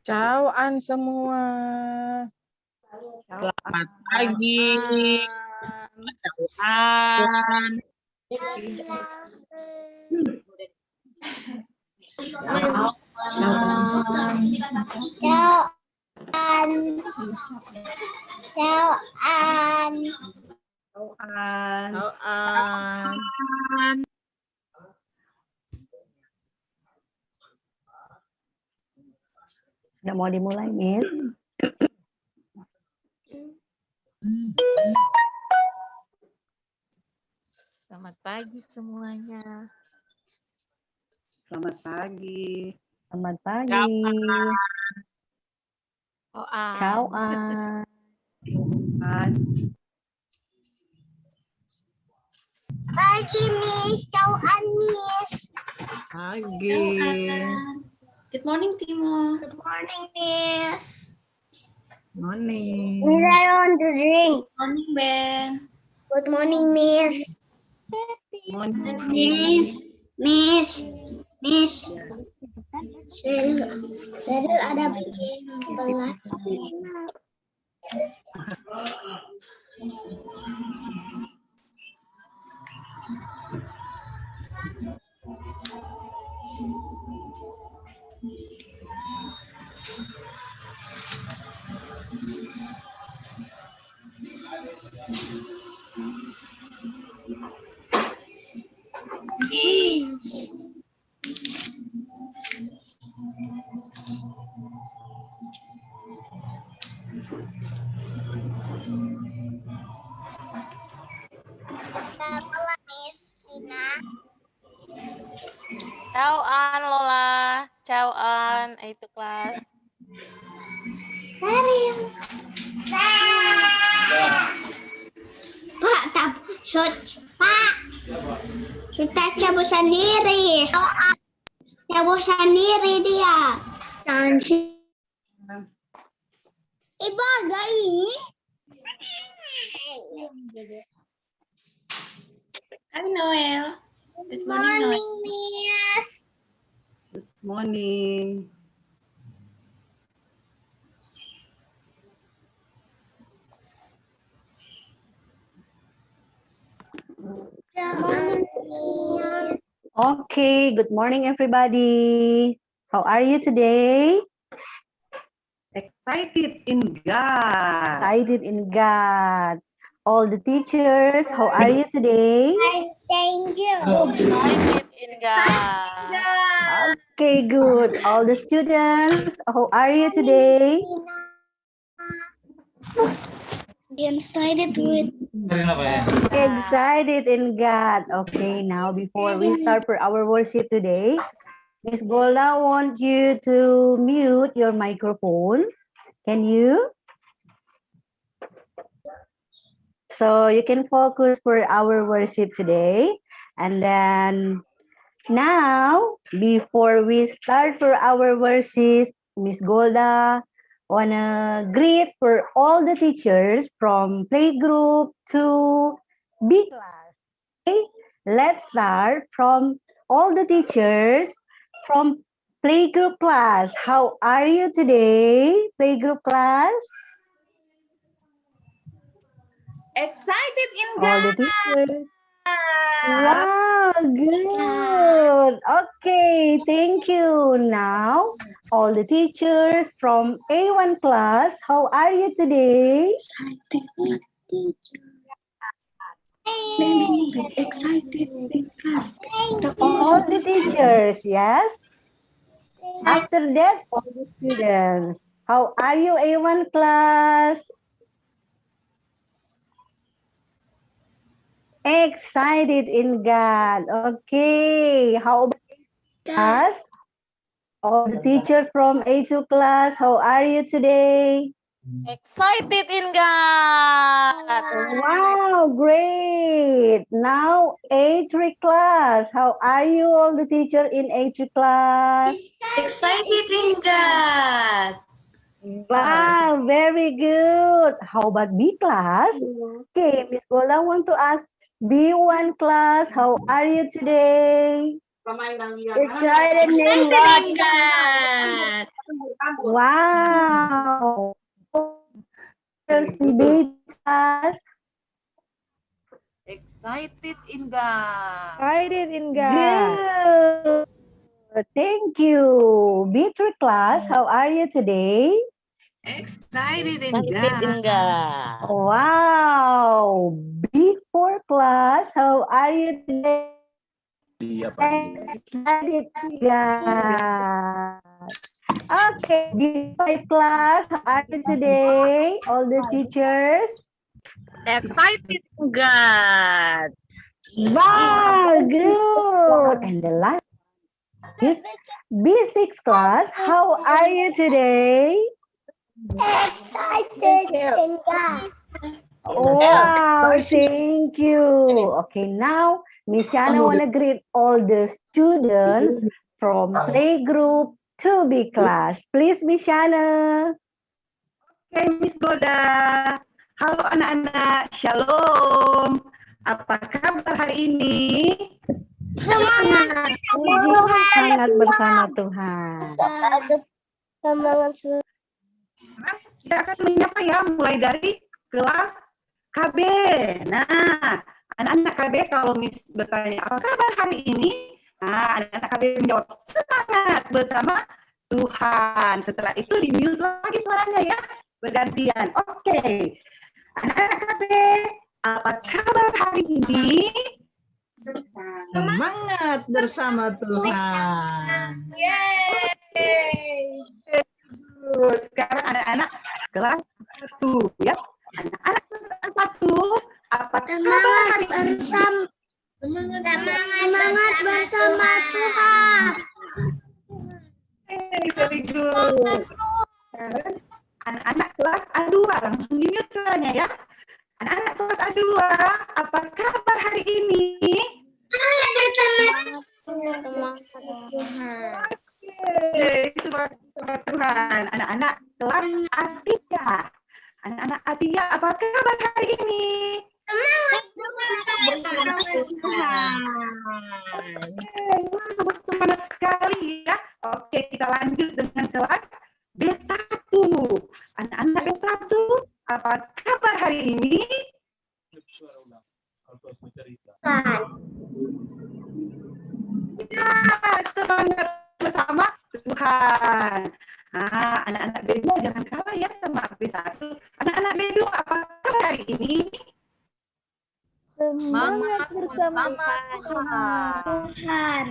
Ciaoan semua. Selamat pagi. Ciaoan. Udah mau dimulai, Miss? Selamat pagi semuanya. Selamat pagi. Selamat pagi. Ciao. Pagi, Miss. Ciaoan, Miss. Pagi. Good morning, Timo. Good morning, Miss. Morning. Miss, I want to drink. Morning, Ben. Good morning, Miss. Morning. Miss. Cheryl ada bikin belas. Miss Lina. Ciaoan Lola. Ciaoan itu kelas. Pak, Pak. Sudah cabut sendiri. Cabut sendiri dia. Jangan sih. Ibu agak ini. Hi, Noel. Good morning, Noel. Morning, Miss. Good morning. Okay, good morning, everybody. How are you today? Excited in God. Excited in God. All the teachers, how are you today? Thank you. Excited in God. Okay, good. All the students, how are you today? Excited with Excited in God. Okay, now before we start for our worship today, Miss Golda want you to mute your microphone. Can you? So you can focus for our worship today. And then now, before we start for our worship, Miss Golda wanna greet for all the teachers from playgroup to B class. Okay, let's start from all the teachers from playgroup class. How are you today, playgroup class? Excited in All the teachers. Wow, good. Okay, thank you. Now, all the teachers from A1 class, how are you today? excited. All the teachers, yes? After that, all the students. How are you, A1 class? Excited in God. Okay, how about us? All the teachers from A2 class, how are you today? Excited in God. Wow, great. Now A3 class, how are you all the teachers in A3 class? Excited in God. Wow, very good. How about B class? Okay, Miss Gola want to ask B1 class, how are you today? Excited in God. Wow. Betas. Excited in God. Excited in God. Good. Thank you. Beatrice class, how are you today? Excited in Excited in God. God. Wow. B4 class, how are you today? Excited in God. Okay, B5 class, how are you today? All the teachers? Excited in God. Wow, good. And the last is B6 class, how are you today? Excited in God. Wow, thank you. Okay, now Miss Shana wanna greet all the students from playgroup to B class. Please, Miss Shana. Oke, Miss Golda. Halo anak-anak, Shalom. Apa kabar hari ini? Puji sangat bersama Tuhan. Semangat. Kita akan menyapa ya, mulai dari kelas KB. Nah, anak-anak KB kalau Miss bertanya apa kabar hari ini, nah anak-anak KB menjawab semangat bersama Tuhan. Setelah itu di mute lagi suaranya ya, bergantian. Oke, anak-anak KB, apa kabar hari ini? Semangat bersama Tuhan. Sekarang anak-anak kelas 1 ya. Anak-anak kelas 1, apa kabar hari ini? Semangat bersama Tuhan. Hey, very good. Sekarang anak-anak kelas A2 langsung di-mute suaranya ya. Anak-anak kelas A2, apa kabar hari ini? Semangat Tuhan. Oke, suara Tuhan. Anak-anak kelas A3. Anak-anak A3, apa kabar hari ini? Bersama Tuhan. Semangat sekali ya. Oke, kita lanjut dengan kelas B1. Anak-anak B1, apa kabar hari ini? Ya, semangat bersama Tuhan. Ah, anak-anak B2 jangan kalah ya sama B1. Anak-anak B2, apa kabar hari ini? Semangat bersama Tuhan.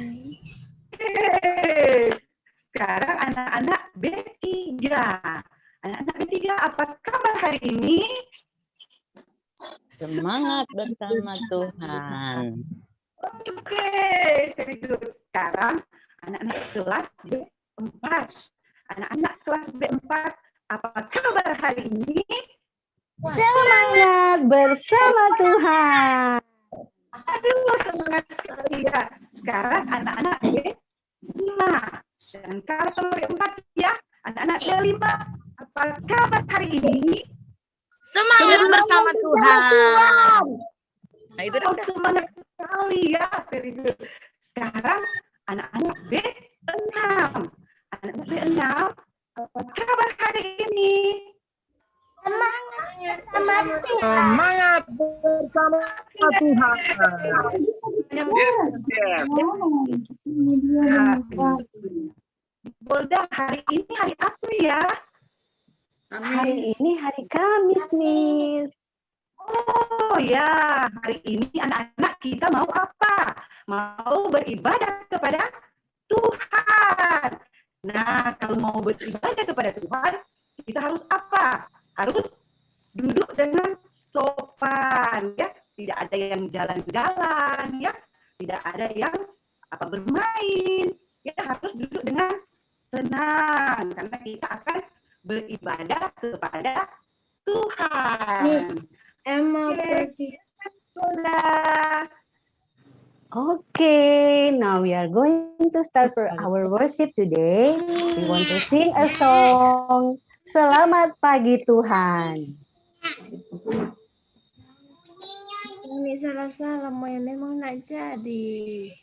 Yeay. Sekarang anak-anak B3. Anak-anak B3, apa kabar hari ini? Semangat bersama Tuhan. Oke, very good. Sekarang anak-anak kelas B4. Anak-anak kelas B4, apa kabar hari ini? Semangat bersama Tuhan. Aduh, semangat sekali ya. Sekarang anak-anak B5. Dan kalau sama B4 ya, anak-anak B5, apa kabar hari ini? Semangat bersama Tuhan. Nah, itu Oh, semangat sekali ya. Very good. Sekarang anak-anak B6. Anak-anak B6, apa kabar hari ini? Semangat bersama Tuhan. Golda, hari ini hari apa ya? Hari ini hari Kamis, Miss. Oh ya, hari ini anak-anak kita mau apa? Mau beribadah kepada Tuhan. Nah, kalau mau beribadah kepada Tuhan, kita harus apa? Harus duduk dengan sopan, ya. Tidak ada yang jalan-jalan, ya. Tidak ada yang bermain. Ya, harus duduk dengan tenang, karena kita akan beribadah kepada Tuhan. Emma pergi sekolah. Okay, now we are going to start for our worship today. We want to sing a song. Selamat pagi Tuhan. Ini salah-salah, memang nak jadi.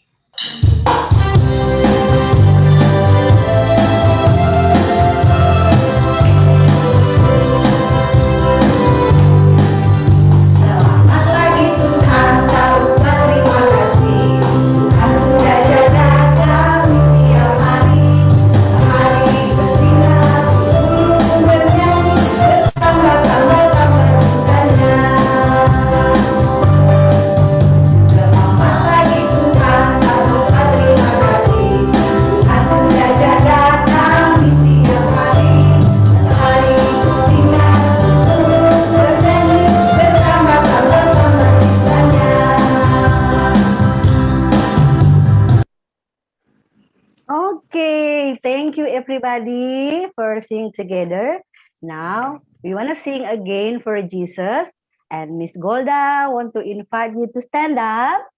Okay, thank you everybody for singing together. Now, we want to sing again for Jesus. And Miss Golda want to invite you to stand up.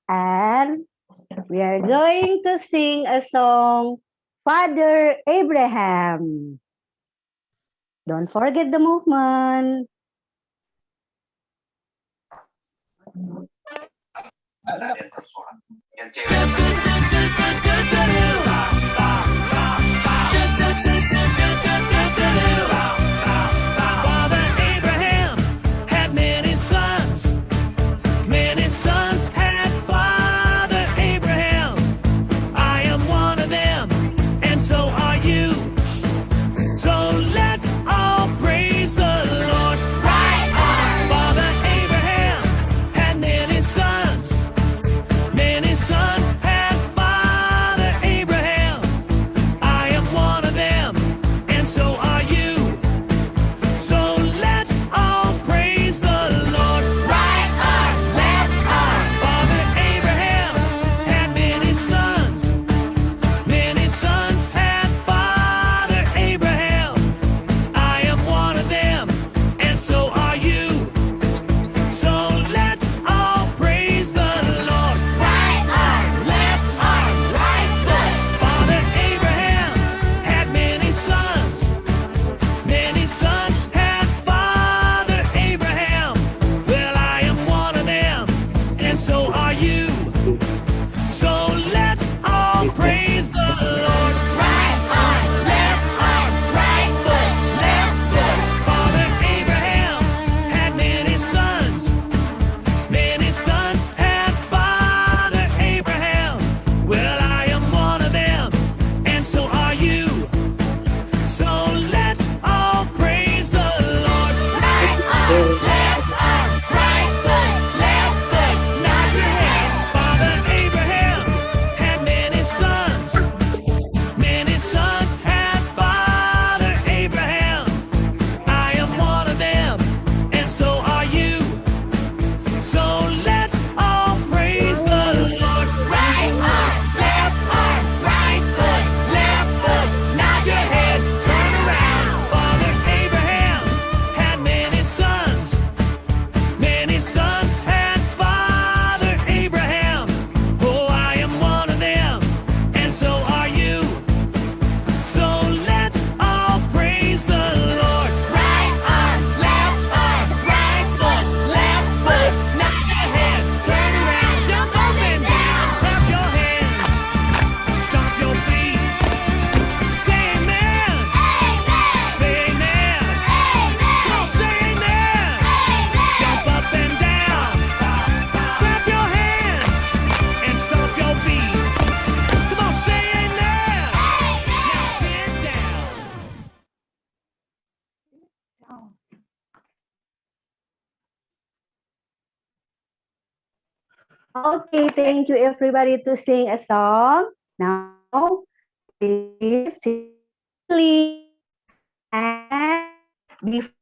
And we are going to sing a song, Father Abraham. Don't forget the movement. Father Abraham had many sons. Many sons had Father Abraham. I am one of them, and so are you. So let's all praise the Lord. Right on. Father Abraham had many sons. Many sons had Father Abraham. I am one of them, and so are you. So let's all praise the Lord. Right arm, left arm. Father Abraham had many sons. Many sons had Father Abraham. I am one of them, and so are you. So let's all praise the Lord. Right arm, left arm, right foot. Father Abraham had many sons. Many sons had Father Abraham. Well, I am one of them, and so are you. So let's all praise the Lord. Right arm, left arm, right foot, left foot. Father Abraham had many sons. Many sons had Father Abraham. Well, I am one of them, and so are you. So let's all praise the Lord. Right arm, left arm, right foot, left foot. Nod your head. Father Abraham had many sons. Many sons had Father Abraham. I am one of them, and so are you. So let's all praise the Lord. Right arm, left arm, right foot, left foot. Nod your head, turn around. Father Abraham had many sons. Many sons had Father Abraham. Oh, I am one of them, and so are you. So let's all praise the Lord. Right arm, left arm, right foot, left foot. Nod your head, turn around, jump up and down, clap your hands, stomp your feet. Say amen. Say amen. Come on, say amen. Jump up and down, clap your hands, and stomp your feet. Come on, say amen. Now sit down. Okay, thank you everybody to sing a song. Now, please sing. And before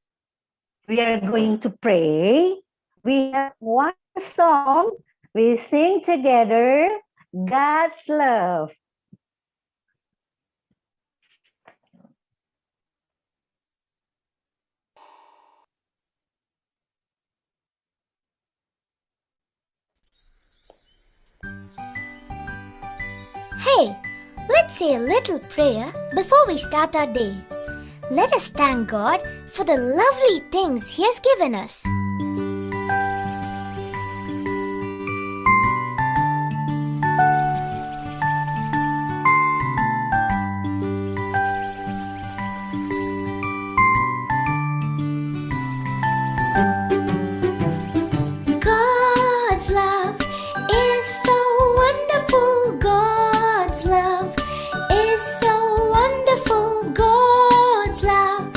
we are going to pray, we have one song we sing together, God's Love. Hey, let's say a little prayer before we start our day. Let us thank God for the lovely things He has given us. God's love is so wonderful. God's love is so wonderful. God's love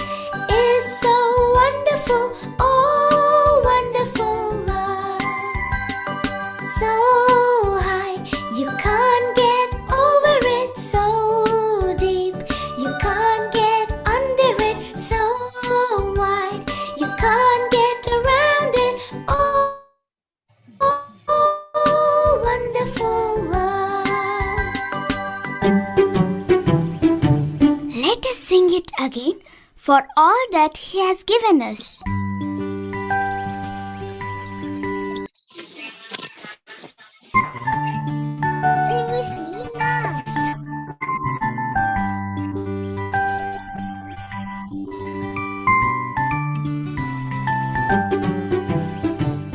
is so wonderful. Oh, wonderful love. So high, you can't get over it. So deep, you can't get under it. So wide, you can't get around it. Oh, oh, oh, wonderful love. again for all that He has given us.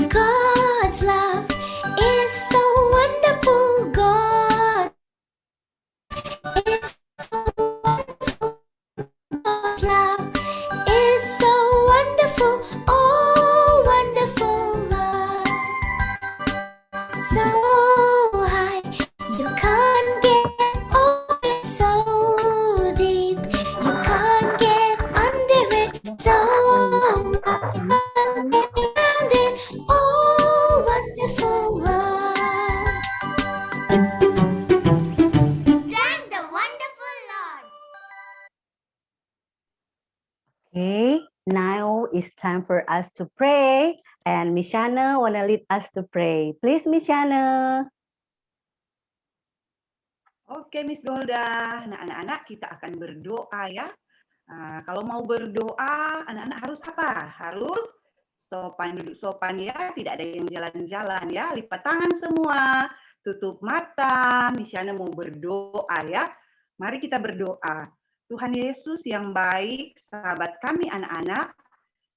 God's love is so wonderful. God is so wonderful. God's love is so wonderful. Oh, wonderful love. So high, you can't get over it. So deep, you can't get under it. So around it. Oh, wonderful love. Thank the wonderful Lord. Okay, now it's time for us to pray. And Miss Shana wanna lead us to pray. Please, Miss Shana. Oke, Miss Golda. Nah, anak-anak kita akan berdoa ya. Kalau mau berdoa, anak-anak harus apa? Harus sopan, duduk sopan ya. Tidak ada yang jalan-jalan ya. Lipat tangan semua. Tutup mata. Miss Shana mau berdoa ya. Mari kita berdoa. Tuhan Yesus yang baik, sahabat kami anak-anak,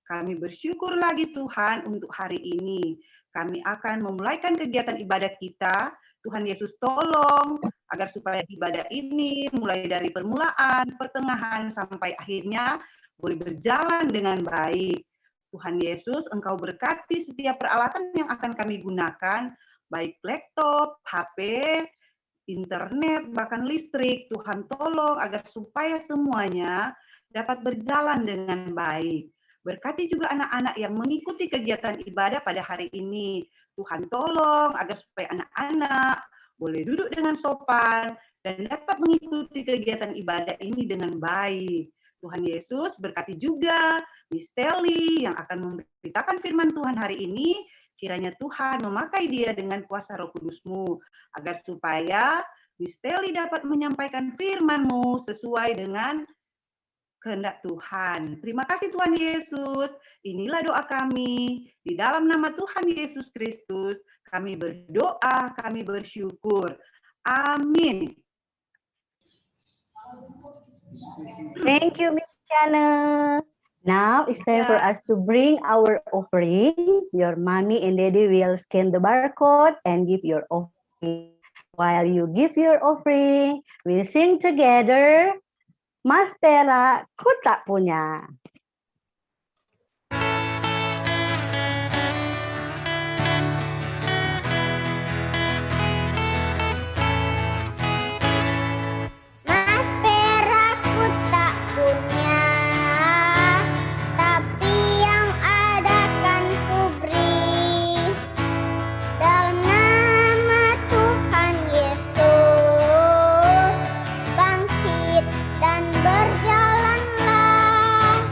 kami bersyukur lagi Tuhan untuk hari ini. Kami akan memulaikan kegiatan ibadah kita. Tuhan Yesus tolong agar supaya ibadah ini mulai dari permulaan, pertengahan, sampai akhirnya boleh berjalan dengan baik. Tuhan Yesus, Engkau berkati setiap peralatan yang akan kami gunakan, baik laptop, HP, internet, bahkan listrik. Tuhan tolong agar supaya semuanya dapat berjalan dengan baik. Berkati juga anak-anak yang mengikuti kegiatan ibadah pada hari ini. Tuhan tolong agar supaya anak-anak boleh duduk dengan sopan dan dapat mengikuti kegiatan ibadah ini dengan baik. Tuhan Yesus berkati juga Miss Telly yang akan memberitakan firman Tuhan hari ini. Kiranya Tuhan memakai dia dengan kuasa Roh Kudus-Mu agar supaya Miss Telly dapat menyampaikan firman-Mu sesuai dengan kehendak Tuhan. Terima kasih Tuhan Yesus. Inilah doa kami. Di dalam nama Tuhan Yesus Kristus, kami berdoa, kami bersyukur. Amin. Thank you, Miss Shana. Now it's time for us to bring our offering. Your mommy and daddy will scan the barcode and give your offering. While you give your offering, we sing together. Mas Tera, ku tak punya. Mas perakku tak punya, tapi yang ada kan ku beri. Dalam nama Tuhan Yesus, bangkit dan berjalanlah.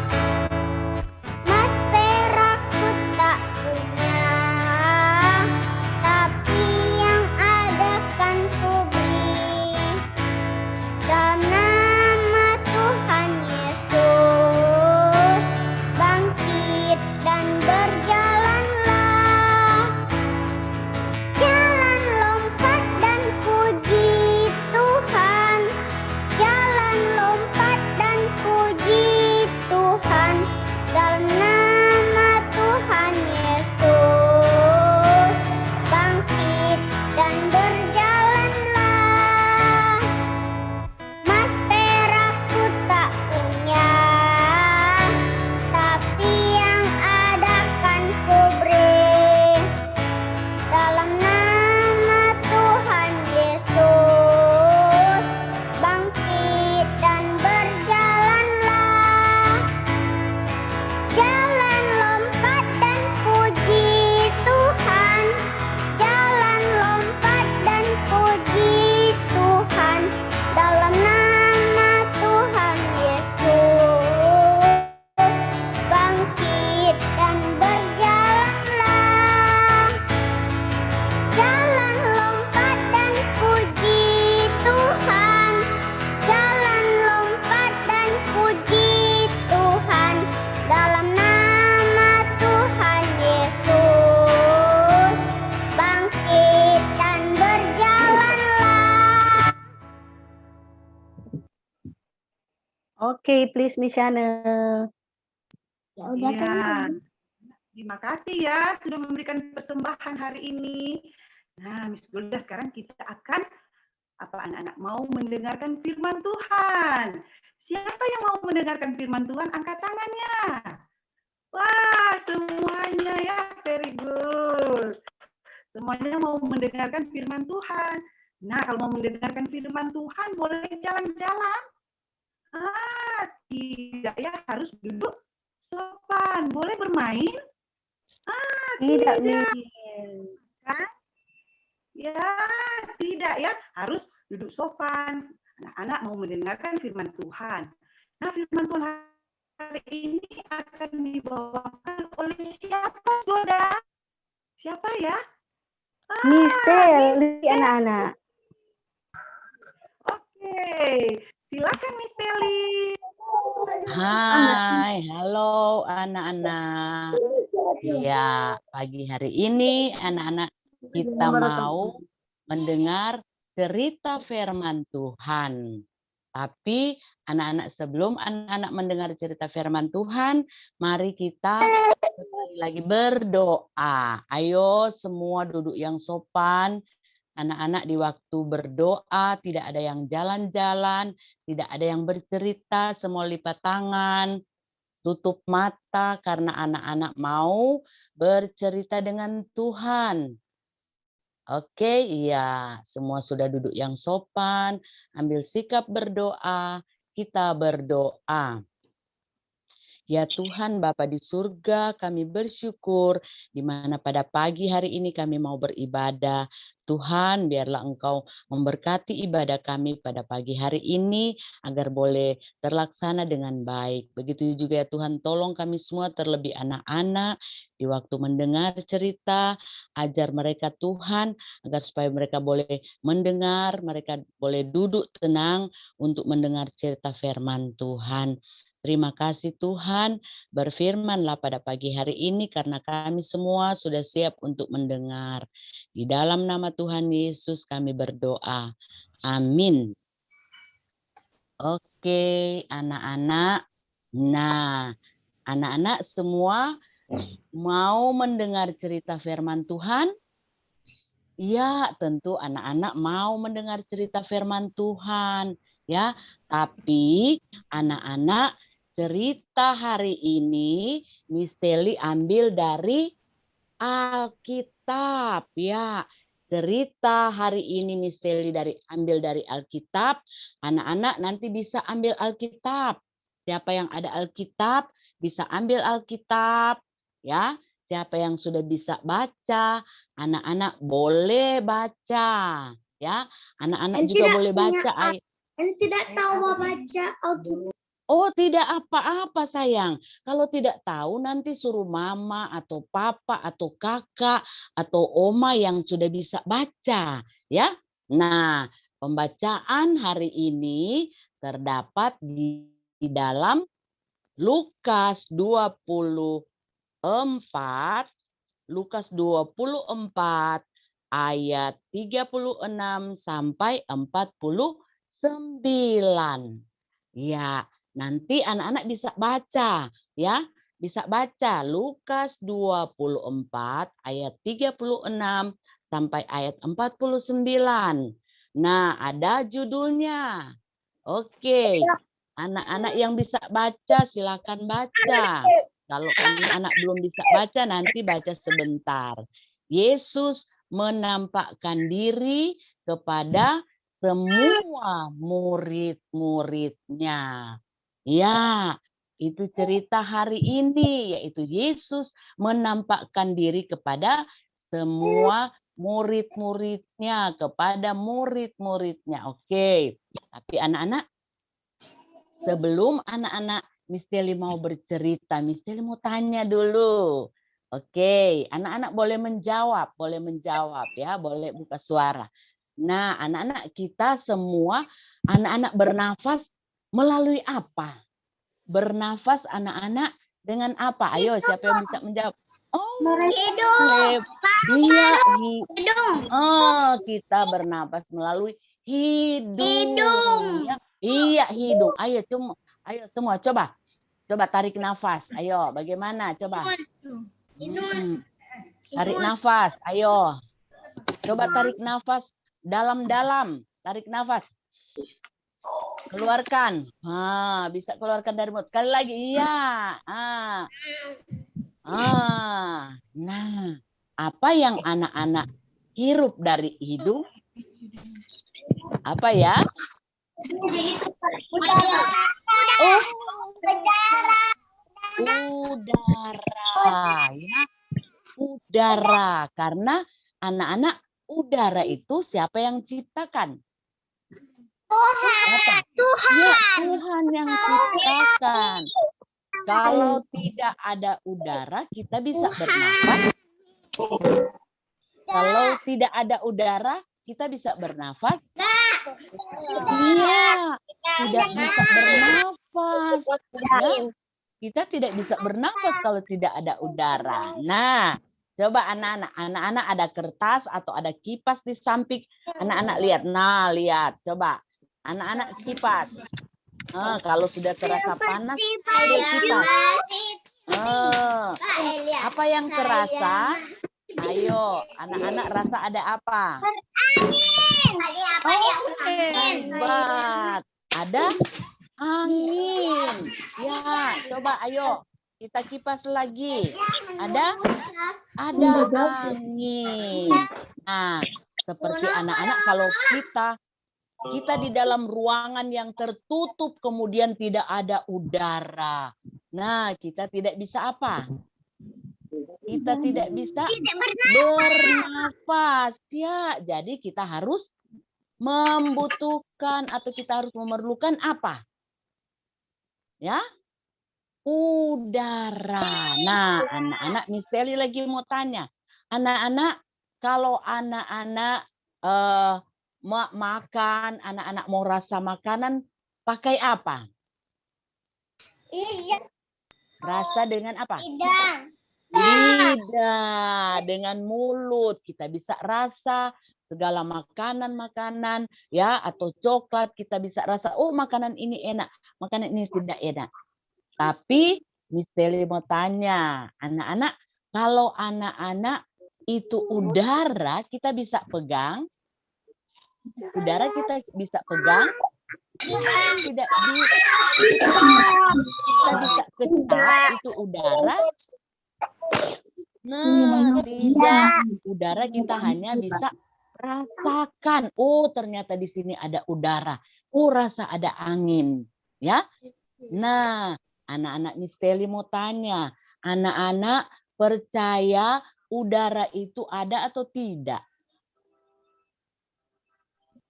Okay, please Miss Shana. Iya. Terima kasih ya sudah memberikan persembahan hari ini. Nah, Miss Golda, sekarang kita akan anak-anak mau mendengarkan firman Tuhan. Siapa yang mau mendengarkan firman Tuhan? Angkat tangannya. Wah, semuanya ya, very good. Semuanya mau mendengarkan firman Tuhan. Nah, kalau mau mendengarkan firman Tuhan, boleh jalan-jalan. Tidak ya, harus duduk sopan. Boleh bermain? Tidak, Tidak. Miss. Kan? Ya, tidak ya, harus duduk sopan. Anak-anak mau mendengarkan firman Tuhan. Nah, firman Tuhan hari ini akan dibawakan oleh siapa, Golda? Siapa ya? Miss Teli, anak-anak. Oke, silakan Miss Teli. Hai, halo anak-anak. Ya, pagi hari ini anak-anak kita mau mendengar cerita firman Tuhan. Tapi anak-anak, sebelum anak-anak mendengar cerita firman Tuhan, mari kita sekali lagi berdoa. Ayo semua duduk yang sopan. Anak-anak di waktu berdoa tidak ada yang jalan-jalan, tidak ada yang bercerita, semua lipat tangan, tutup mata karena anak-anak mau bercerita dengan Tuhan. Oke, iya, semua sudah duduk yang sopan, ambil sikap berdoa, kita berdoa. Ya Tuhan Bapa di surga, kami bersyukur di mana pada pagi hari ini kami mau beribadah. Tuhan, biarlah Engkau memberkati ibadah kami pada pagi hari ini agar boleh terlaksana dengan baik. Begitu juga ya Tuhan, tolong kami semua terlebih anak-anak di waktu mendengar cerita, ajar mereka Tuhan agar supaya mereka boleh mendengar, mereka boleh duduk tenang untuk mendengar cerita firman Tuhan. Terima kasih Tuhan, berfirmanlah pada pagi hari ini karena kami semua sudah siap untuk mendengar. Di dalam nama Tuhan Yesus kami berdoa. Amin. Oke, anak-anak. Nah, anak-anak semua mau mendengar cerita firman Tuhan? Ya, tentu anak-anak mau mendengar cerita firman Tuhan. Ya, tapi anak-anak, cerita hari ini Miss Teli ambil dari Alkitab ya. Cerita hari ini Miss Teli ambil dari Alkitab. Anak-anak nanti bisa ambil Alkitab. Siapa yang ada Alkitab bisa ambil Alkitab ya. Siapa yang sudah bisa baca, anak-anak boleh baca ya. Anak-anak juga boleh baca. Dan tidak tahu baca Alkitab. Oh, tidak apa-apa sayang. Kalau tidak tahu nanti suruh mama atau papa atau kakak atau oma yang sudah bisa baca ya. Nah, pembacaan hari ini terdapat di dalam Lukas 24 ayat 36 sampai 49. Ya, nanti anak-anak bisa baca ya, bisa baca Lukas 24 ayat 36 sampai ayat 49. Nah, ada judulnya. Oke. Anak-anak yang bisa baca silakan baca. Kalau anak-anak belum bisa baca nanti baca sebentar. Yesus menampakkan diri kepada semua murid-muridnya. Ya, itu cerita hari ini, yaitu Yesus menampakkan diri kepada semua murid-muridnya, kepada murid-muridnya. Oke, tapi anak-anak, sebelum anak-anak Miss Teli mau bercerita, Miss Teli mau tanya dulu. Oke, anak-anak boleh menjawab ya, boleh buka suara. Nah, anak-anak kita semua, anak-anak bernafas melalui apa? Bernafas anak-anak dengan apa? Ayo, siapa yang bisa menjawab? Oh, Hidung. iya, Hidung. oh, kita bernafas melalui hidung. Hidung. Ya. Iya, hidung. Ayo, Ayo semua coba. Coba tarik nafas. Ayo, bagaimana? Coba. Tarik nafas. Ayo. Coba tarik nafas dalam-dalam. Tarik nafas. Keluarkan. Bisa keluarkan dari mulut. Sekali lagi. Iya. Nah, apa yang anak-anak hirup dari hidung? Apa ya? Udara. Ya. Udara. Karena anak-anak udara itu siapa yang ciptakan? Tuhan. Ya, Tuhan yang ciptakan. Kalau tidak ada udara, kita bisa bernafas. Kalau tidak ada udara, kita bisa bernafas. Iya, tidak bisa bernafas. Ya, kita tidak bisa bernafas kalau tidak ada udara. Nah, coba anak-anak ada kertas atau ada kipas di samping. Anak-anak lihat. Nah, lihat. Coba. Anak-anak kipas. Kalau sudah terasa panas, ambil kipas. Apa yang terasa? Ayo, anak-anak rasa ada apa? Hebat. Ada angin. Ya, coba ayo kita kipas lagi. Ada angin. Nah, seperti anak-anak kalau kita di dalam ruangan yang tertutup kemudian tidak ada udara. Nah, kita tidak bisa apa? Kita tidak bisa bernafas. Ya, jadi kita harus membutuhkan atau kita harus memerlukan apa? Ya, udara. Nah, anak-anak Miss Telly lagi mau tanya. Anak-anak, kalau anak-anak makan, anak-anak mau rasa makanan, pakai apa? Iya. Rasa dengan apa? Lidah. Dengan mulut kita bisa rasa segala makanan ya, atau coklat kita bisa rasa, oh makanan ini enak, makanan ini tidak enak. Tapi Miss Telly mau tanya, anak-anak, kalau anak-anak itu udara kita bisa pegang, udara kita bisa pegang, tidak bisa, kita bisa kecap itu udara. Nah, tidak, udara kita hanya bisa rasakan. Oh, ternyata di sini ada udara. Oh, rasa ada angin, ya. Nah, anak-anak Miss Telly mau tanya, anak-anak percaya udara itu ada atau tidak?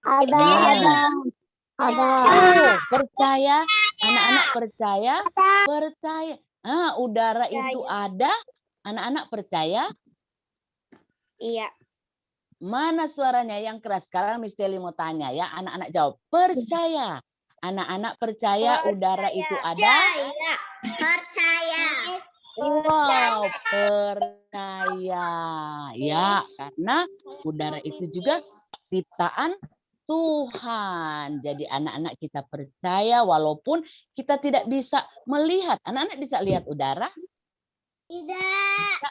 Ada. Oh, percaya, anak-anak percaya? Percaya. Udara itu ada, anak-anak percaya? Iya. Mana suaranya yang keras? Sekarang Miss Telly mau tanya ya, anak-anak jawab, percaya. Anak-anak percaya udara itu ada? Percaya. Wow, percaya. Ya, karena udara itu juga ciptaan Tuhan. Jadi anak-anak kita percaya walaupun kita tidak bisa melihat. Anak-anak bisa lihat udara? Tidak.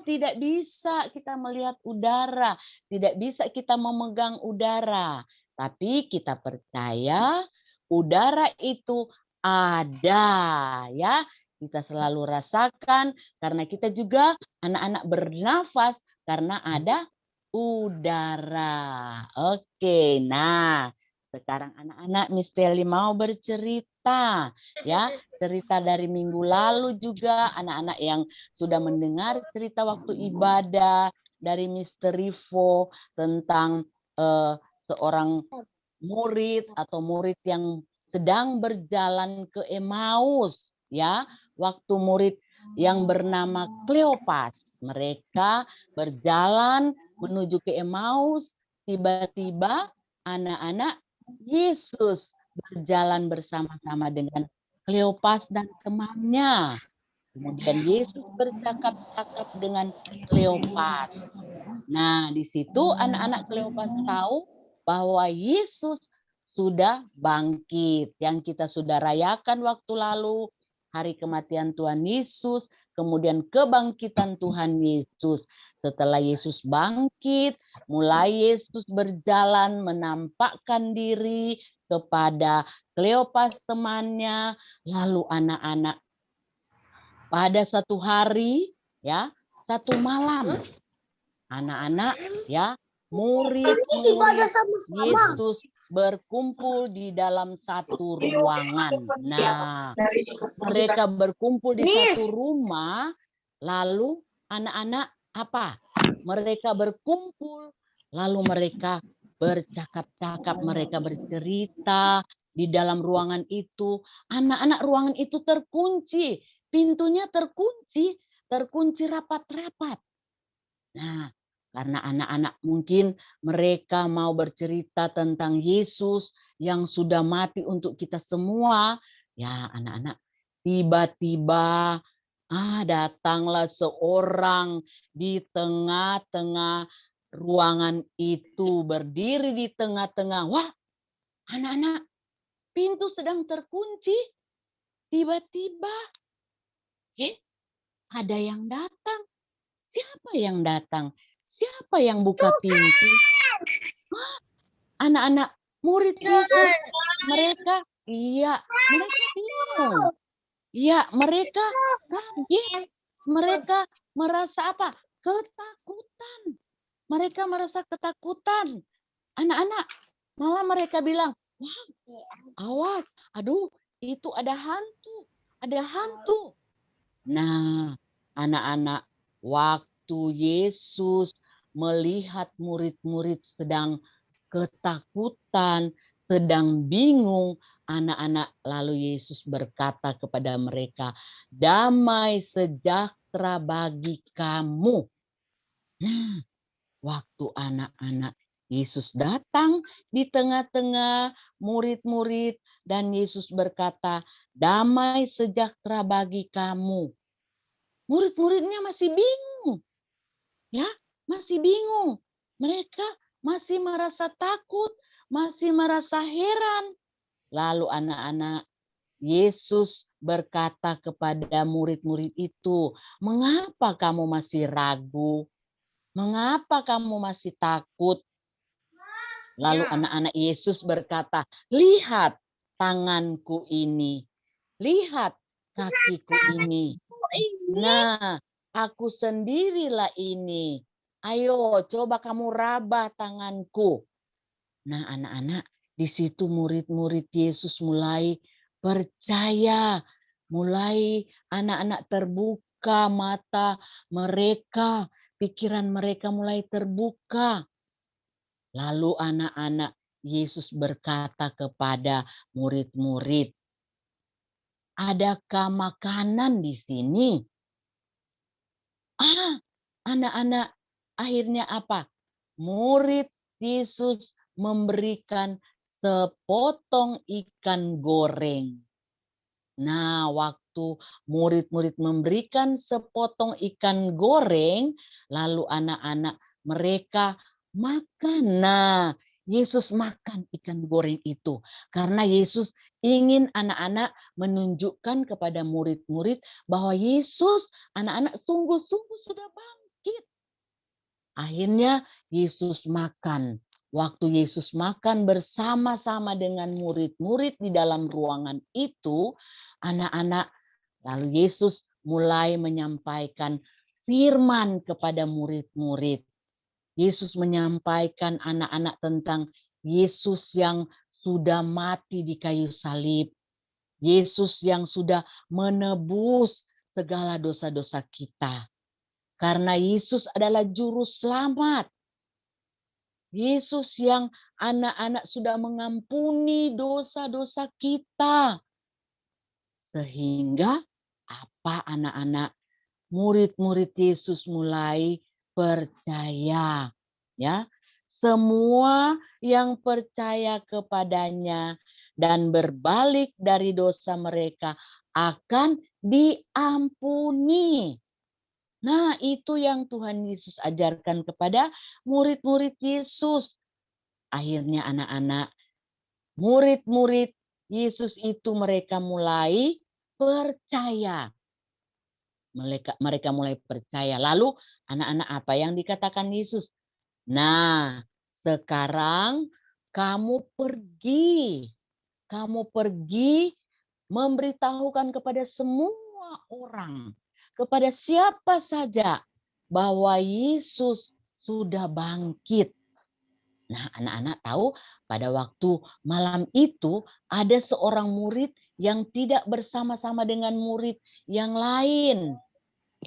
Tidak bisa kita melihat udara. Tidak bisa kita memegang udara. Tapi kita percaya udara itu ada, ya. Kita selalu rasakan karena kita juga anak-anak bernafas karena ada udara. Oke, nah sekarang anak-anak Miss Telly mau bercerita, ya, cerita dari minggu lalu juga anak-anak yang sudah mendengar cerita waktu ibadah dari Mr. Rivo tentang seorang murid atau murid yang sedang berjalan ke Emmaus, ya, waktu murid yang bernama Kleopas, mereka berjalan menuju ke Emmaus, tiba-tiba anak-anak Yesus berjalan bersama-sama dengan Kleopas dan temannya. Kemudian Yesus bercakap-cakap dengan Kleopas. Nah, di situ anak-anak Kleopas tahu bahwa Yesus sudah bangkit. Yang kita sudah rayakan waktu lalu, hari kematian Tuhan Yesus, kemudian kebangkitan Tuhan Yesus. Setelah Yesus bangkit, mulai Yesus berjalan menampakkan diri kepada Kleopas temannya, lalu anak-anak pada satu hari, ya, satu malam, anak-anak, ya, murid-murid Yesus berkumpul di dalam satu ruangan. Nah, mereka berkumpul di satu rumah, lalu anak-anak apa? Mereka berkumpul, lalu mereka bercakap-cakap, mereka bercerita di dalam ruangan itu. Anak-anak ruangan itu terkunci, pintunya terkunci rapat-rapat. Nah, karena anak-anak mungkin mereka mau bercerita tentang Yesus yang sudah mati untuk kita semua. Ya, anak-anak, tiba-tiba datanglah seorang di tengah-tengah ruangan itu, berdiri di tengah-tengah. Wah, anak-anak, pintu sedang terkunci. Tiba-tiba, ada yang datang. Siapa yang datang? Siapa yang buka pintu? Anak-anak murid Yesus, mereka bingung. Ya, mereka kaget. Mereka merasa apa? Ketakutan. Mereka merasa ketakutan. Anak-anak, malah mereka bilang, wah, awas, aduh, itu ada hantu. Ada hantu. Nah, anak-anak, waktu Yesus melihat murid-murid sedang ketakutan, sedang bingung, anak-anak, lalu Yesus berkata kepada mereka, damai sejahtera bagi kamu. Nah, waktu anak-anak Yesus datang di tengah-tengah murid-murid dan Yesus berkata, damai sejahtera bagi kamu. Murid-muridnya masih bingung. Ya, masih bingung. Mereka masih merasa takut, masih merasa heran. Lalu anak-anak, Yesus berkata kepada murid-murid itu, mengapa kamu masih ragu? Mengapa kamu masih takut? Lalu anak-anak Yesus berkata, lihat tanganku ini. Lihat kakiku ini. Nah, aku sendirilah ini. Ayo, coba kamu raba tanganku. Nah, anak-anak, di situ murid-murid Yesus mulai percaya. Mulai anak-anak terbuka mata mereka, pikiran mereka mulai terbuka. Lalu anak-anak Yesus berkata kepada murid-murid, adakah makanan di sini? Anak-anak akhirnya apa? Murid Yesus memberikan sepotong ikan goreng. Nah, waktu murid-murid memberikan sepotong ikan goreng, lalu anak-anak mereka makan. Nah, Yesus makan ikan goreng itu karena Yesus ingin anak-anak menunjukkan kepada murid-murid bahwa Yesus, anak-anak sungguh-sungguh sudah bangkit. Akhirnya Yesus makan. Waktu Yesus makan bersama-sama dengan murid-murid di dalam ruangan itu, anak-anak, lalu Yesus mulai menyampaikan firman kepada murid-murid. Yesus menyampaikan anak-anak tentang Yesus yang sudah mati di kayu salib. Yesus yang sudah menebus segala dosa-dosa kita. Karena Yesus adalah juru selamat. Yesus yang anak-anak sudah mengampuni dosa-dosa kita. Sehingga apa anak-anak? Murid-murid Yesus mulai percaya. Ya, semua yang percaya kepadanya dan berbalik dari dosa mereka akan diampuni. Nah, itu yang Tuhan Yesus ajarkan kepada murid-murid Yesus. Akhirnya anak-anak, murid-murid Yesus itu mereka mulai percaya. Mereka mulai percaya. Lalu anak-anak apa yang dikatakan Yesus? Nah, sekarang kamu pergi. Kamu pergi memberitahukan kepada semua orang, kepada siapa saja bahwa Yesus sudah bangkit. Nah, anak-anak tahu pada waktu malam itu ada seorang murid yang tidak bersama-sama dengan murid yang lain.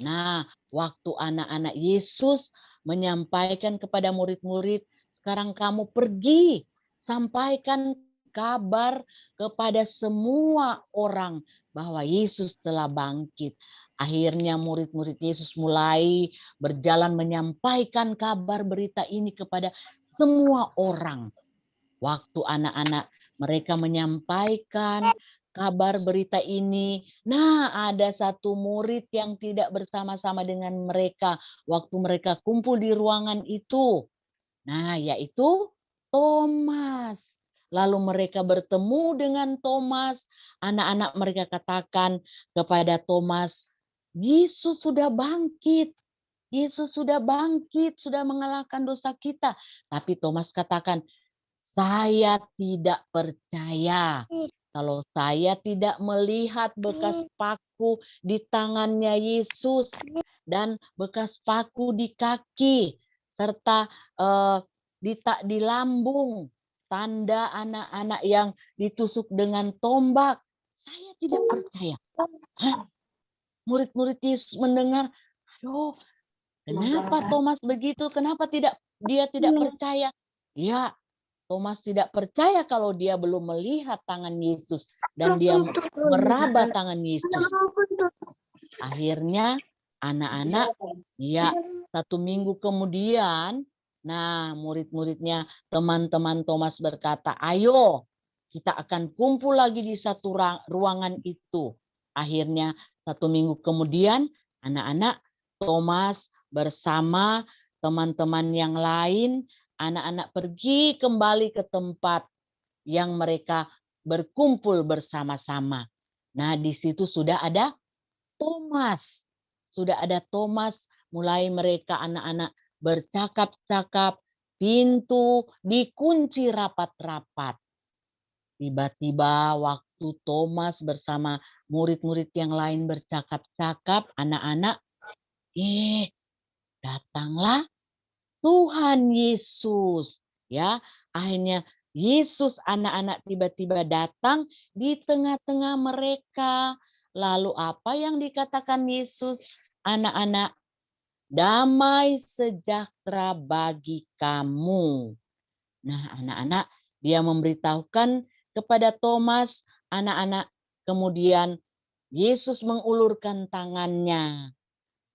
Nah, waktu anak-anak Yesus menyampaikan kepada murid-murid, sekarang kamu pergi, sampaikan kabar kepada semua orang bahwa Yesus telah bangkit. Akhirnya murid-murid Yesus mulai berjalan menyampaikan kabar berita ini kepada semua orang. Waktu anak-anak mereka menyampaikan kabar berita ini, nah ada satu murid yang tidak bersama-sama dengan mereka waktu mereka kumpul di ruangan itu. Nah, yaitu Thomas. Lalu mereka bertemu dengan Thomas. Anak-anak mereka katakan kepada Thomas, Yesus sudah bangkit. Yesus sudah bangkit, sudah mengalahkan dosa kita. Tapi Thomas katakan, saya tidak percaya. Kalau saya tidak melihat bekas paku di tangannya Yesus dan bekas paku di kaki serta di lambung tanda anak-anak yang ditusuk dengan tombak, saya tidak percaya. Murid-murid Yesus mendengar, aduh, kenapa Thomas begitu? Kenapa dia tidak percaya? Ya, Thomas tidak percaya kalau dia belum melihat tangan Yesus dan dia meraba tangan Yesus. Akhirnya anak-anak, ya 1 minggu kemudian, nah murid-muridnya, teman-teman Thomas berkata, ayo kita akan kumpul lagi di satu ruangan itu. Akhirnya 1 minggu kemudian, anak-anak Thomas bersama teman-teman yang lain, anak-anak pergi kembali ke tempat yang mereka berkumpul bersama-sama. Nah, di situ sudah ada Thomas. Sudah ada Thomas, mulai mereka anak-anak bercakap-cakap, pintu dikunci rapat-rapat. Tiba-tiba waktu Thomas bersama murid-murid yang lain bercakap-cakap, anak-anak, datanglah Tuhan Yesus. Ya, akhirnya Yesus anak-anak tiba-tiba datang di tengah-tengah mereka. Lalu apa yang dikatakan Yesus? Anak-anak, damai sejahtera bagi kamu. Nah, anak-anak, dia memberitahukan kepada Thomas, anak-anak, kemudian Yesus mengulurkan tangannya.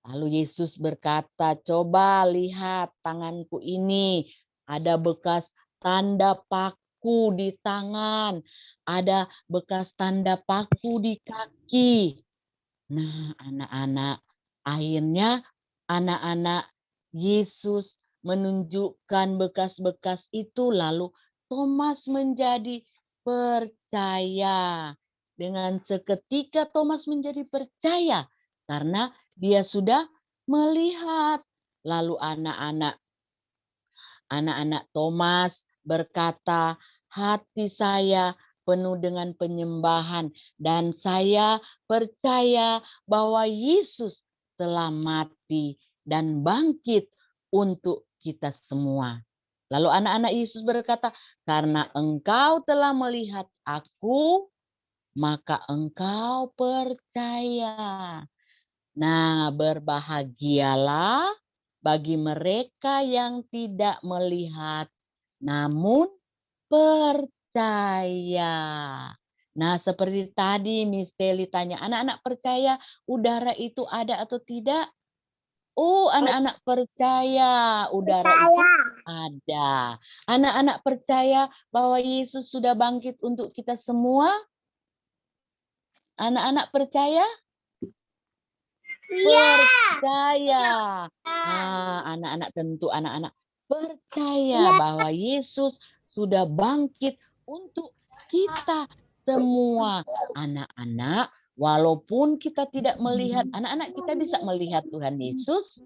Lalu Yesus berkata, coba lihat tanganku ini, ada bekas tanda paku di tangan, ada bekas tanda paku di kaki. Nah, anak-anak, akhirnya anak-anak Yesus menunjukkan bekas-bekas itu, lalu Thomas menjadi percaya. Dengan seketika Thomas menjadi percaya karena dia sudah melihat. Lalu anak-anak Thomas berkata, hati saya penuh dengan penyembahan dan saya percaya bahwa Yesus telah mati dan bangkit untuk kita semua. Lalu anak-anak Yesus berkata, karena engkau telah melihat aku, maka engkau percaya. Nah, berbahagialah bagi mereka yang tidak melihat, namun percaya. Nah, seperti tadi Miss Teli tanya, anak-anak percaya udara itu ada atau tidak? Oh, anak-anak percaya udara itu ada. Anak-anak percaya bahwa Yesus sudah bangkit untuk kita semua? Anak-anak percaya? Percaya. Nah, anak-anak tentu anak-anak percaya bahwa Yesus sudah bangkit untuk kita semua. Anak-anak, walaupun kita tidak melihat, anak-anak kita bisa melihat Tuhan Yesus.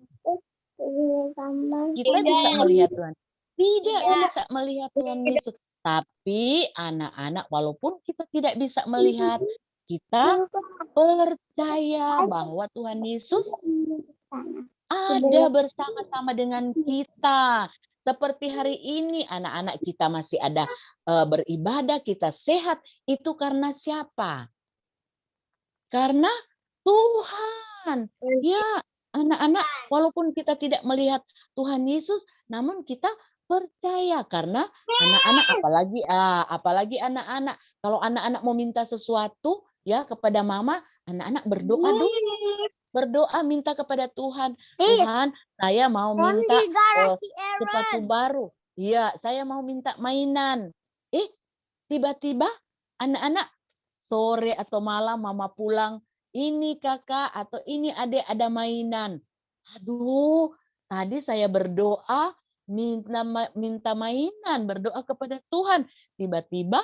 Kita bisa melihat Tuhan. Tidak bisa melihat Tuhan Yesus. Tapi anak-anak, walaupun kita tidak bisa melihat, kita percaya bahwa Tuhan Yesus ada bersama-sama dengan kita. Seperti hari ini anak-anak kita masih ada beribadah, kita sehat. Itu karena siapa? Karena Tuhan. Ya, anak-anak, walaupun kita tidak melihat Tuhan Yesus, namun kita percaya karena anak-anak, apalagi anak-anak. Kalau anak-anak mau minta sesuatu ya kepada mama, anak-anak berdoa dulu. Berdoa minta kepada Tuhan. Tuhan, saya mau minta sepatu baru. Iya, saya mau minta mainan. Tiba-tiba anak-anak sore atau malam mama pulang, ini kakak atau ini adik ada mainan. Aduh, tadi saya berdoa minta mainan, berdoa kepada Tuhan. Tiba-tiba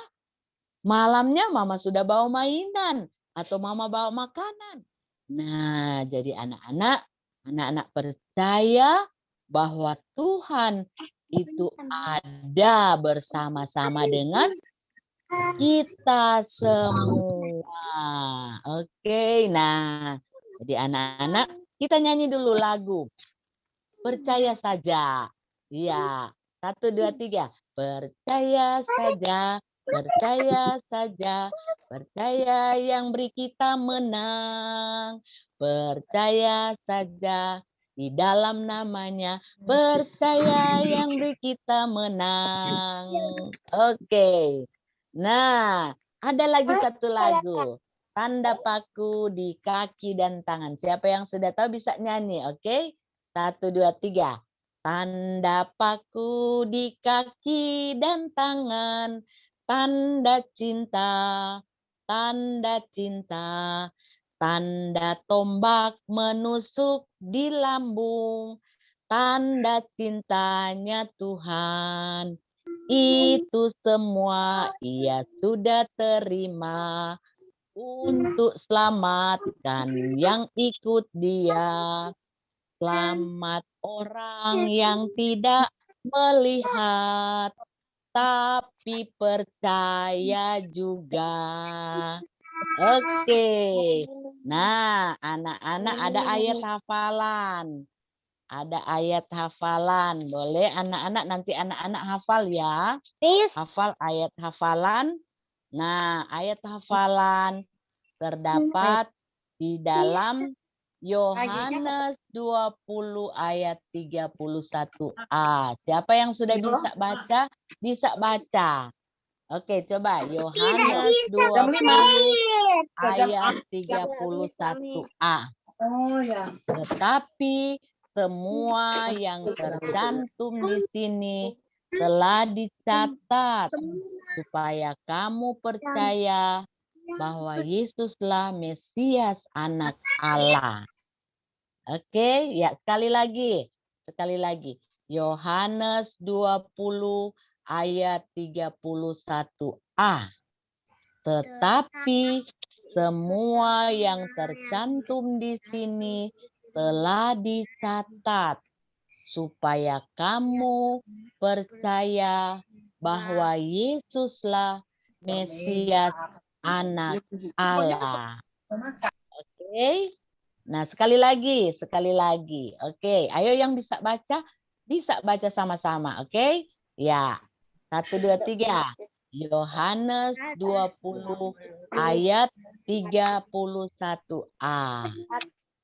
malamnya mama sudah bawa mainan atau mama bawa makanan. Nah, jadi anak-anak percaya bahwa Tuhan itu ada bersama-sama dengan kita semua. Oke, nah, jadi anak-anak kita nyanyi dulu lagu. Percaya saja. Iya, 1, 2, 3. Percaya saja, percaya saja. Percaya yang beri kita menang. Percaya saja di dalam namanya. Percaya yang beri kita menang. Oke. Nah, ada lagi satu lagu. Tanda paku di kaki dan tangan. Siapa yang sudah tahu bisa nyanyi, oke? 1, 2, 3. Tanda paku di kaki dan tangan, tanda cinta, tanda cinta, tanda tombak menusuk di lambung, tanda cintanya Tuhan. Itu semua ia sudah terima untuk selamatkan yang ikut dia. Selamat orang yang tidak melihat, tapi percaya juga. Oke. Nah, anak-anak ada ayat hafalan. Ada ayat hafalan. Boleh anak-anak nanti anak-anak hafal ya. Hafal ayat hafalan. Nah, ayat hafalan terdapat di dalam Yohanes 20 ayat 31a. Siapa yang sudah bisa baca? Bisa baca. Oke, coba Yohanes 20 ayat 31a. Tetapi semua yang tercantum di sini telah dicatat supaya kamu percaya bahwa Yesuslah Mesias Anak Allah. Oke, ya sekali lagi. Yohanes 20 ayat 31a. Tetapi semua yang tercantum di sini telah dicatat supaya kamu percaya bahwa Yesuslah Mesias Anak Allah. Oke. Nah, sekali lagi. Oke, ayo yang bisa baca sama-sama, oke? Ya. 1, 2, 3. Yohanes 20 ayat 31a.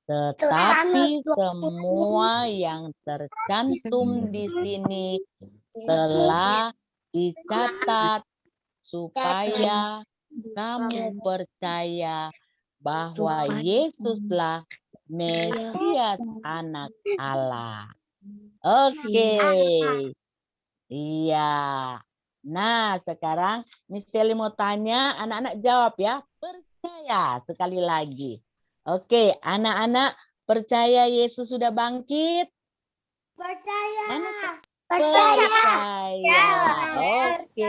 Tetapi semua yang tercantum di sini telah dicatat supaya kamu percaya bahwa Yesuslah Mesias Anak Allah. Oke. Iya. Nah, sekarang Miss Sally mau tanya, anak-anak jawab ya. Percaya sekali lagi. Oke, anak-anak percaya Yesus sudah bangkit? Percaya. Percaya. Oke.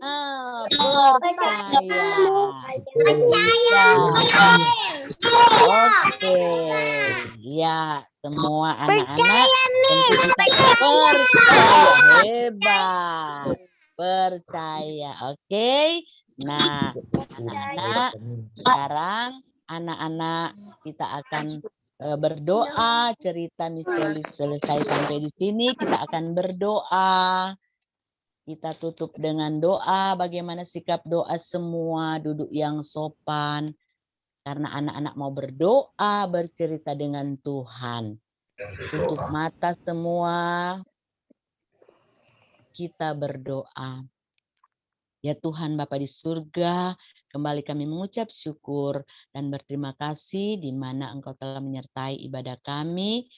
Nah, percaya. Ya. Oke, ya semua anak-anak tentu kita percaya, hebat, percaya. Oke, nah anak-anak sekarang anak-anak kita akan berdoa. Cerita misteri selesai sampai di sini, kita akan berdoa. Kita tutup dengan doa. Bagaimana sikap doa semua? Duduk yang sopan. Karena anak-anak mau berdoa, bercerita dengan Tuhan. Tutup mata semua. Kita berdoa. Ya Tuhan Bapa di surga, kembali kami mengucap syukur dan berterima kasih di mana Engkau telah menyertai ibadah kami.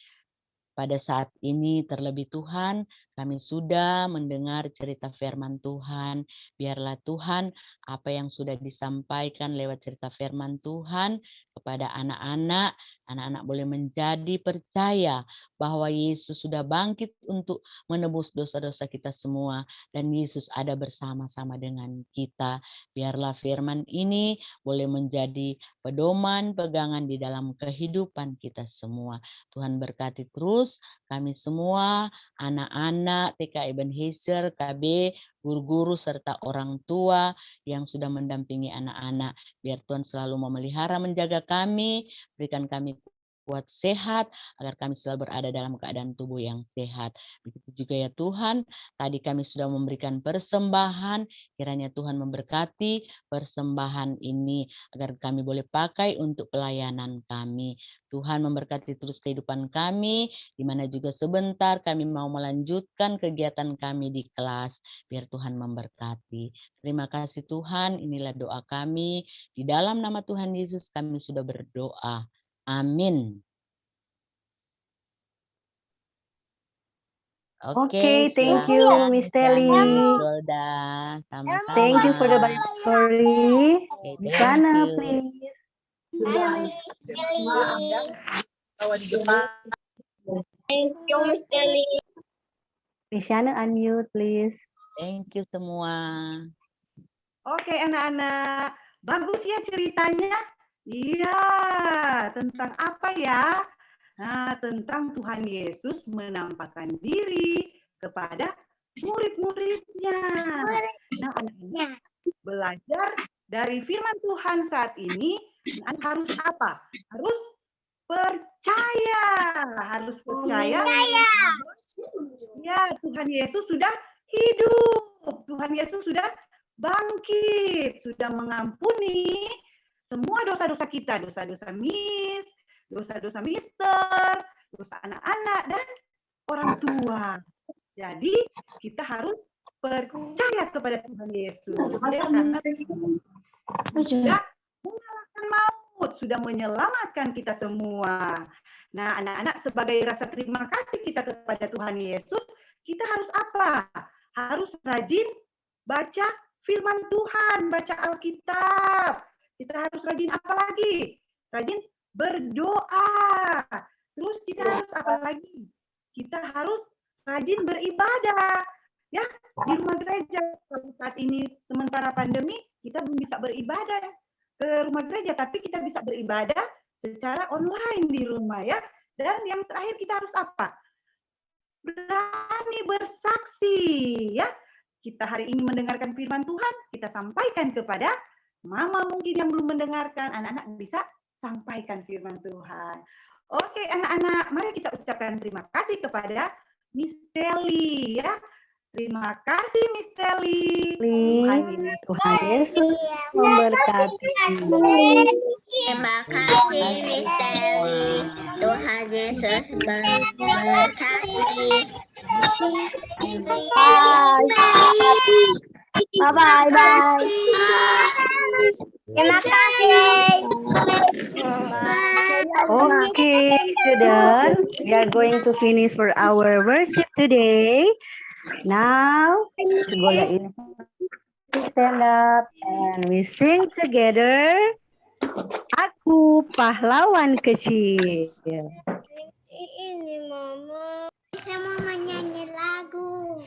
Pada saat ini terlebih Tuhan, kami sudah mendengar cerita firman Tuhan. Biarlah Tuhan apa yang sudah disampaikan lewat cerita firman Tuhan kepada anak-anak, anak-anak boleh menjadi percaya bahwa Yesus sudah bangkit untuk menebus dosa-dosa kita semua. Dan Yesus ada bersama-sama dengan kita. Biarlah firman ini boleh menjadi pedoman, pegangan di dalam kehidupan kita semua. Tuhan berkati terus kami semua, anak-anak TK Ebenezer, KB, guru-guru, serta orang tua yang sudah mendampingi anak-anak. Biar Tuhan selalu memelihara, menjaga kami, berikan kami kuat sehat, agar kami selalu berada dalam keadaan tubuh yang sehat. Begitu juga ya Tuhan, tadi kami sudah memberikan persembahan, kiranya Tuhan memberkati persembahan ini, agar kami boleh pakai untuk pelayanan kami. Tuhan memberkati terus kehidupan kami, di mana juga sebentar kami mau melanjutkan kegiatan kami di kelas. Biar Tuhan memberkati. Terima kasih Tuhan, inilah doa kami. Di dalam nama Tuhan Yesus kami sudah berdoa. Amin. Oke, thank you, Miss Telly. Golda, sama-sama. Thank you for the Bible story. Okay, Miss thank Shana, you. please. Miss Shana, unmute, please. Thank you semua. Oke anak-anak, bagus ya ceritanya. Iya, tentang apa ya? Nah, tentang Tuhan Yesus menampakkan diri kepada murid-muridnya. Nah, anak-anak belajar dari firman Tuhan saat ini, harus apa? Harus percaya. Harus percaya. Ya, Tuhan Yesus sudah hidup. Tuhan Yesus sudah bangkit, sudah mengampuni semua dosa-dosa kita, dosa-dosa Miss, dosa-dosa Mister, dosa anak-anak, dan orang tua. Jadi kita harus percaya kepada Tuhan Yesus. Ya, karena sudah mengalahkan maut, sudah menyelamatkan kita semua. Nah, anak-anak, sebagai rasa terima kasih kita kepada Tuhan Yesus, kita harus apa? Harus rajin baca firman Tuhan, baca Alkitab. Kita harus rajin apa lagi? Rajin berdoa. Terus kita harus apa lagi? Kita harus rajin beribadah. Ya, di rumah gereja. Kalau saat ini sementara pandemi, kita belum bisa beribadah ke rumah gereja, tapi kita bisa beribadah secara online di rumah ya. Dan yang terakhir kita harus apa? Berani bersaksi ya. Kita hari ini mendengarkan firman Tuhan, kita sampaikan kepada mama mungkin yang belum mendengarkan, anak-anak bisa sampaikan firman Tuhan. Oke anak-anak, mari kita ucapkan terima kasih kepada Miss Telly ya. Terima kasih Miss Telly. Tuhan Yesus memberkati. Terima kasih Miss Telly. Tuhan Yesus memberkati. Bye bye. Terima kasih. Okay, students, we are going to finish for our worship today. Now, let's go in. Stand up and we sing together. Aku pahlawan kecil. Ini mama. Saya mau menyanyi lagu.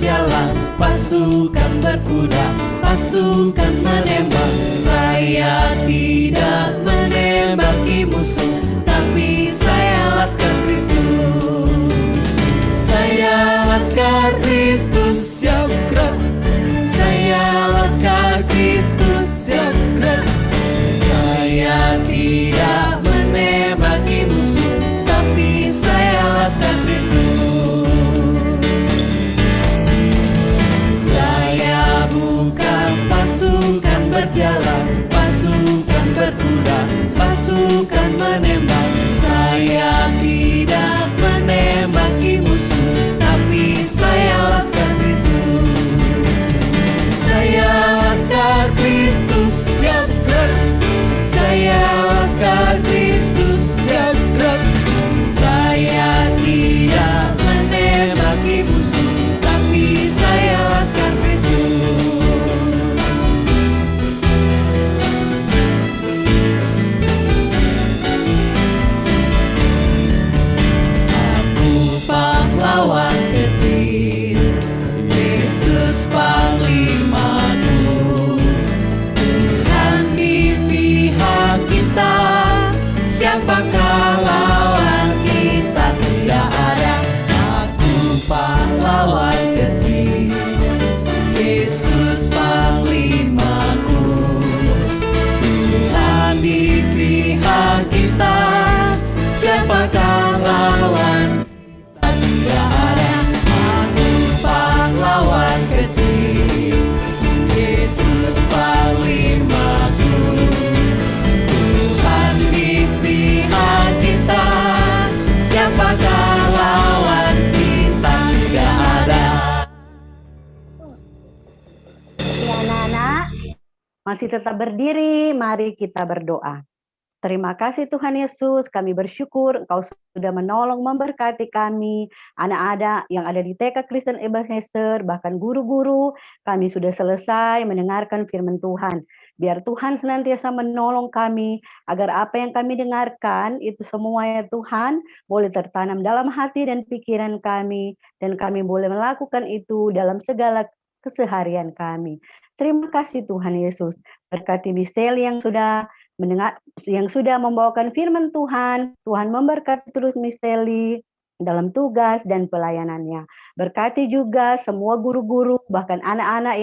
berjalan, pasukan berkuda, pasukan menembak. Saya tidak menembaki musuh, tapi saya laskar Kristus. Saya laskar Kristus, siap gerak. Saya laskar Kristus, siap gerak. Saya tidak menembaki musuh, tapi saya laskar Kristus. Saya bukan pasukan berjalan, pasukan berkuda, pasukan menembak. Saya tidak menembaki musuh, tapi saya laskar Kristus. Saya laskar Kristus, siap gerak. Saya laskar Kristus, siap gerak. Saya tidak menembaki musuh, tapi saya laskar Kristus. Aku pahlawan kecil, Yesus panglimaku. Tuhan di pihak kita, siapakah lawan kita? Tidak ada. Aku pahlawan kecil, Yesus panglimaku. Tuhan di pihak kita, siapakah lawan kita? Tidak ada. Aku pahlawan kecil, Yesus panglimaku. Tuhan di pihak kita, siapakah lawan kita? Tidak ada. Oke, anak-anak, masih tetap berdiri, mari kita berdoa. Terima kasih Tuhan Yesus, kami bersyukur Engkau sudah menolong memberkati kami, anak-anak yang ada di TK Kristen Ebenezer, bahkan guru-guru, kami sudah selesai mendengarkan firman Tuhan. Biar Tuhan senantiasa menolong kami, agar apa yang kami dengarkan, itu semua ya Tuhan, boleh tertanam dalam hati dan pikiran kami, dan kami boleh melakukan itu dalam segala keseharian kami. Terima kasih Tuhan Yesus, berkati Miss Telly yang sudah mendengar, yang sudah membawakan firman Tuhan. Tuhan memberkati terus Miss Telly dalam tugas dan pelayanannya. Berkati juga semua guru-guru, bahkan anak-anak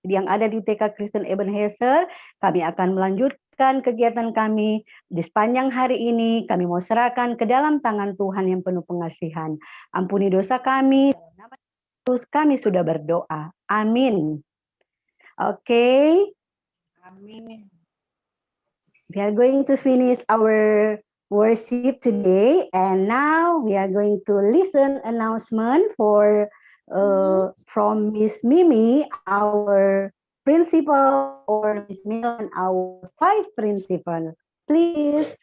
yang ada di TK Kristen Ebenezer. Kami akan melanjutkan kegiatan kami di sepanjang hari ini. Kami mau serahkan ke dalam tangan Tuhan yang penuh pengasihan. Ampuni dosa kami. Dalam nama Yesus kami sudah berdoa. Amin. Oke. Amin. We are going to finish our worship today, and now we are going to listen announcement from Miss Mimi, our principal, or Miss Milan, our vice principal. Please.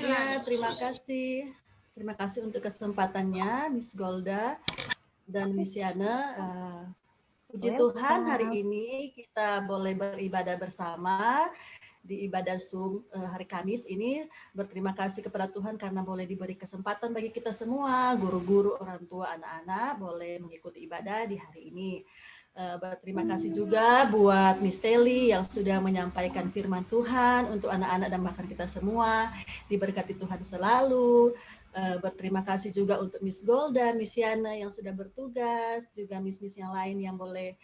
Ya, terima kasih. Terima kasih untuk kesempatannya, Miss Golda dan Miss Yana. Puji Tuhan, hari ini kita boleh beribadah bersama di ibadah Zoom hari Kamis ini. Berterima kasih kepada Tuhan karena boleh diberi kesempatan bagi kita semua, guru-guru, orang tua, anak-anak, boleh mengikuti ibadah di hari ini. Berterima kasih juga buat Miss Telly yang sudah menyampaikan firman Tuhan untuk anak-anak dan bahkan kita semua. Diberkati Tuhan selalu. Berterima kasih juga untuk Miss Golda, Miss Yana yang sudah bertugas, juga Miss-Miss yang lain yang boleh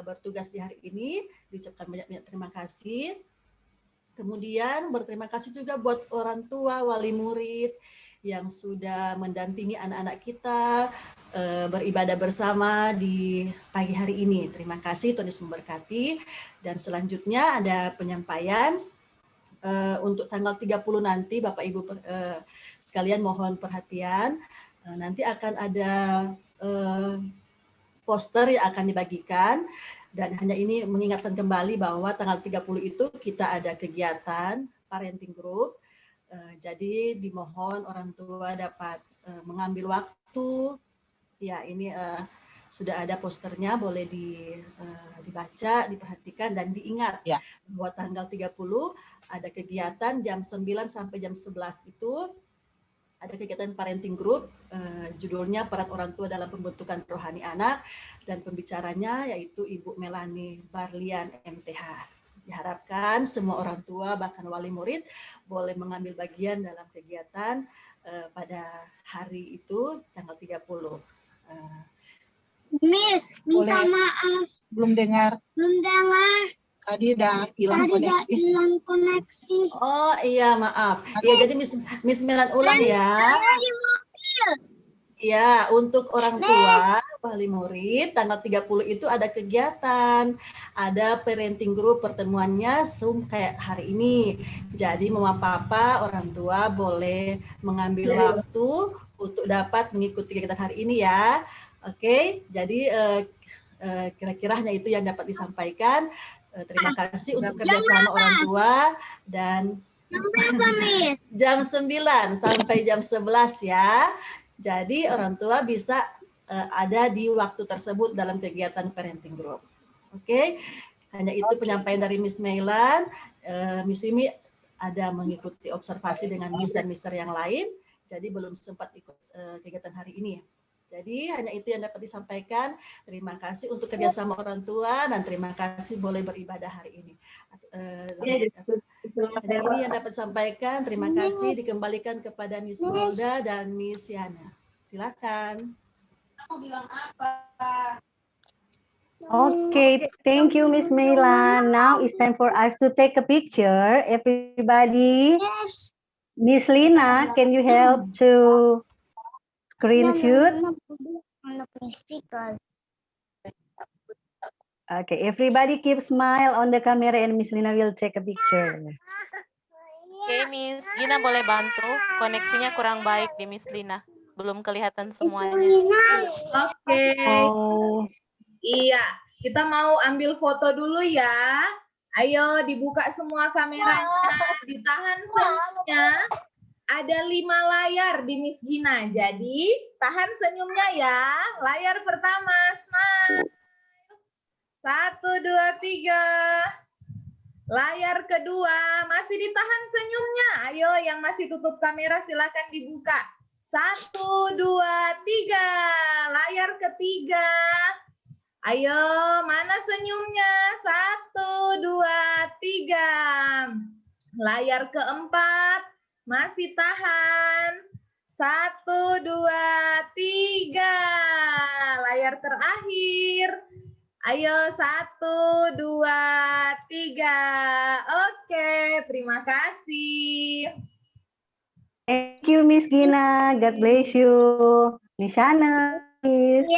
bertugas di hari ini. Diucapkan banyak-banyak terima kasih. Kemudian berterima kasih juga buat orang tua, wali murid yang sudah mendampingi anak-anak kita beribadah bersama di pagi hari ini. Terima kasih, Tuhan Yesus memberkati. Dan selanjutnya ada penyampaian untuk tanggal 30 nanti, Bapak Ibu sekalian mohon perhatian. Nanti akan ada poster yang akan dibagikan, dan hanya ini mengingatkan kembali bahwa tanggal 30 itu kita ada kegiatan parenting group. Jadi dimohon orang tua dapat mengambil waktu. Ya, ini sudah ada posternya, boleh dibaca, diperhatikan, dan diingat Ya. bahwa tanggal 30 ada kegiatan jam 9 sampai jam 11 itu ada kegiatan parenting group, judulnya Peran Orang Tua dalam Pembentukan Rohani Anak, dan pembicaranya yaitu Ibu Melanie Barlian MTH. Diharapkan semua orang tua bahkan wali murid boleh mengambil bagian dalam kegiatan pada hari itu tanggal 30. Miss, minta maaf. Belum dengar. Belum dengar. Tadi udah hilang Tadi udah koneksi. hilang koneksi. Oh iya, maaf. Iya, jadi Miss Melan ulang ya. Saya di mobil. Ya, untuk orang tua, wali murid, tanggal 30 itu ada kegiatan. Ada parenting group, pertemuannya Zoom kayak hari ini. Jadi mama papa, orang tua boleh mengambil waktu untuk dapat mengikuti kegiatan hari ini ya. Oke, jadi kira-kira hanya itu yang dapat disampaikan. Terima kasih untuk kerjasama orang tua dan Jam berapa, Miss? jam 9 sampai jam 11 ya. Jadi orang tua bisa ada di waktu tersebut dalam kegiatan parenting group. Oke, hanya itu penyampaian dari Miss Mailan. Miss Wimi ada mengikuti observasi dengan Miss dan Mister yang lain, jadi belum sempat ikut kegiatan hari ini. Jadi hanya itu yang dapat disampaikan. Terima kasih untuk kerjasama orang tua dan terima kasih boleh beribadah hari ini. Hanya ini yang dapat disampaikan. Terima kasih dikembalikan kepada Miss Golda dan Miss Yana. Silakan. Okay, thank you, Miss Mailan. Now it's time for us to take a picture. Everybody, Yes. Miss Lina, can you help to screenshot? Okay, everybody keep smile on the camera and Miss Lina will take a picture. Oke, Miss Gina boleh bantu? Koneksinya kurang baik di Miss Lina. Belum kelihatan semuanya. Oke. Oh, Iya, kita mau ambil foto dulu ya. Ayo dibuka semua kameranya, ditahan senyumnya. Ada 5 layar di Miss Gina, jadi tahan senyumnya ya. Layar pertama, smile. 1, 2, 3. Layar kedua, masih ditahan senyumnya. Ayo yang masih tutup kamera silakan dibuka. 1, 2, 3. Layar ketiga. Ayo, mana senyumnya? 1, 2, 3. Layar keempat, masih tahan. 1, 2, 3. Layar terakhir. Ayo, 1, 2, 3. Oke, terima kasih. thank you, Miss Gina. God bless you. Miss Shana, please.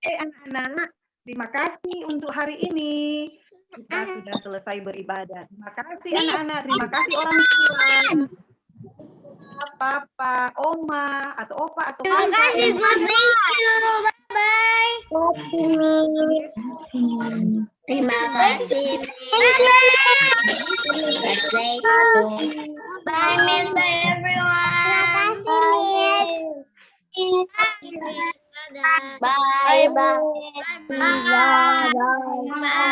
Anak-anak, terima kasih untuk hari ini. Kita sudah selesai beribadah. Terima kasih anak-anak, terima kasih orang tua, papa, oma, atau opa, atau Terima kasih, God bless you. Bye-bye. Terima kasih, Bye, Miss. Bye, everyone. Terima kasih, Miss. Bye. Bye. Bye. Bye.